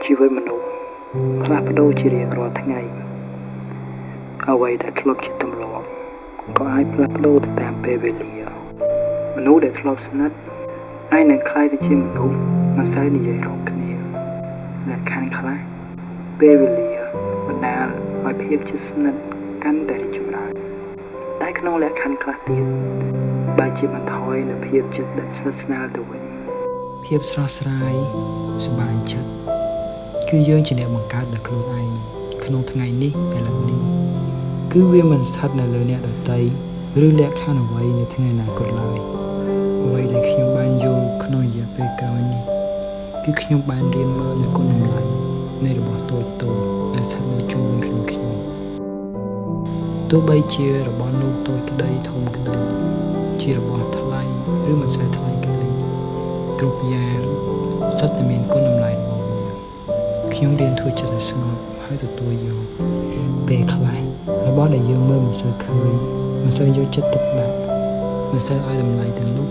ชีวิตมนุษย์ផ្លាស់ប្ដូរជារៀងរាល់ថ្ងៃអ្វីដែលធ្លាប់ជាទម្លាប់ក៏អាចផ្លាស់ប្ដូរទៅតាមពេលវេលាមនុស្សដែលធ្លាប់ស្និទ្ធអាចនឹងក្លាយទៅជាមនុស្សមិនសូវនិយាយរកគ្នាលក្ខខណ្ឌខ្លះពេលវេលាបណ្ដាលឲ្យភាពជិតស្និទ្ធកាន់តែរីកចម្រើនតែក្នុងលក្ខខណ្ឌខ្លះទៀតបែរជាបន្ថយនូវភាពជិតដិតស្និទ្ធស្នាលទៅវិញភាពស្រស់ស្រាយសប្បាយចិត្តគឺយើងជាអ្នកបង្កើតដោយខ្លួនឯងក្នុងថ្ងៃនេះឥឡូវនេះគឺវាមិនស្ថិតនៅលើអ្នកដទៃឬលក្ខខណ្ឌអ្វីនៅថ្ងៃអនាគតឡើយអ្វីដែលខ្ញុំបានយល់ក្នុងរយៈពេលក្រោយនេះគឺខ្ញុំបានរៀនមើលនូវគុណតម្លៃនៃរបស់តូចៗដែលស្ថិតនៅជុំវិញខ្លួនខ្ញុំទោះបីជារបស់នោះតូចក្តីធំក្តីជារបស់ថ្លៃឬមិនសូវថ្លៃក្តីគ្រប់យ៉ាងសុទ្ធតែមានគុណតម្លៃរបស់វាខ្ញុំរៀនធ្វើចិត្តឲ្យស្ងប់ហើយទទួលយកពេលខ្លះរបស់ដែលយើងមើលមិនសូវឃើញមិនសូវយកចិត្តទុកដាក់មិនសូវឲ្យតម្លៃទាំងនោះ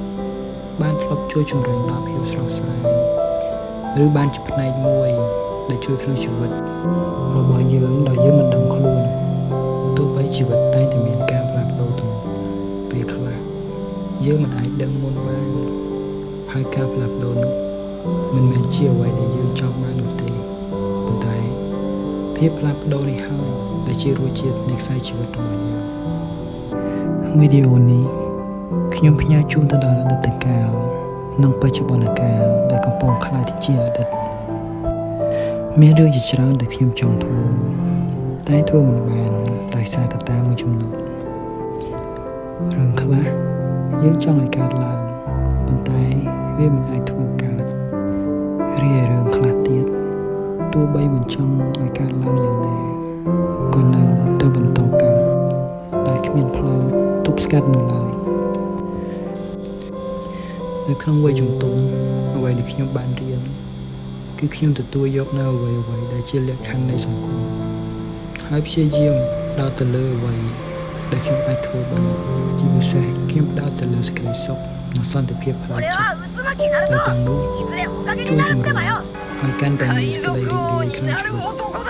បានធ្លាប់ជួយជំរុញដល់ភាពស្រស់ស្រាយឬបានជាផ្នែកមួយដែលជួយក្នុងជីវិតរបស់យើងដោយយើងមិនដឹងខ្លួនទោះបីជីវិតតែងតែមានការផ្លាស់ប្ដូរទៅពេលខ្លះយើងមិនអាចដឹងមុនបានហើយការផ្លាស់ប្ដូរនោះមិនមែនជាអ្វីដែលយើងចង់បាននោះទេប៉ុន្តែភាពផ្លាស់ប្ដូរនេះហើយដែលជារសជាតិនៃខ្សែជីវិតរបស់យើងវីដេអូនេះខ្ញុំផ្ញើជូនទៅដល់អតីតកាលនិងបច្ចុប្បន្នកាលដែលកំពុងក្លាយទៅជាអតីតមានរឿងជាច្រើនដែលខ្ញុំចង់ធ្វើតែធ្វើមិនបានដោយសារកត្តាមួយចំនួនរឿងខ្លះយើងចង់ឲ្យកើតឡើងប៉ុន្តែវាមិនអាចធ្វើកើតរីឯរឿងខ្លះទៀតទោះបីមិនចង់ឲ្យកើតឡើងយ៉ាងណាក៏នៅតែបន្តកើតដោយគ្មានផ្លូវទប់ស្កាត់នោះឡើយនៅក្នុងវ័យជំទង់អ្វីដែលខ្ញុំបានរៀនគឺខ្ញុំទទួលយកនៅអ្វីដែលជាលក្ខខណ្ឌនៃសង្គមហើយព្យាយាមផ្ដោតទៅលើអ្វីដែលខ្ញុំអាចធ្វើបានជាពិសេសខ្ញុំផ្ដោតទៅលើសេចក្តីសុខនិងសន្តិភាពផ្លូវចិត្តតែទាំងនោះជួយជំរុញឲ្យកាន់តែមានសេចក្តីរីករាយក្នុងជីវិត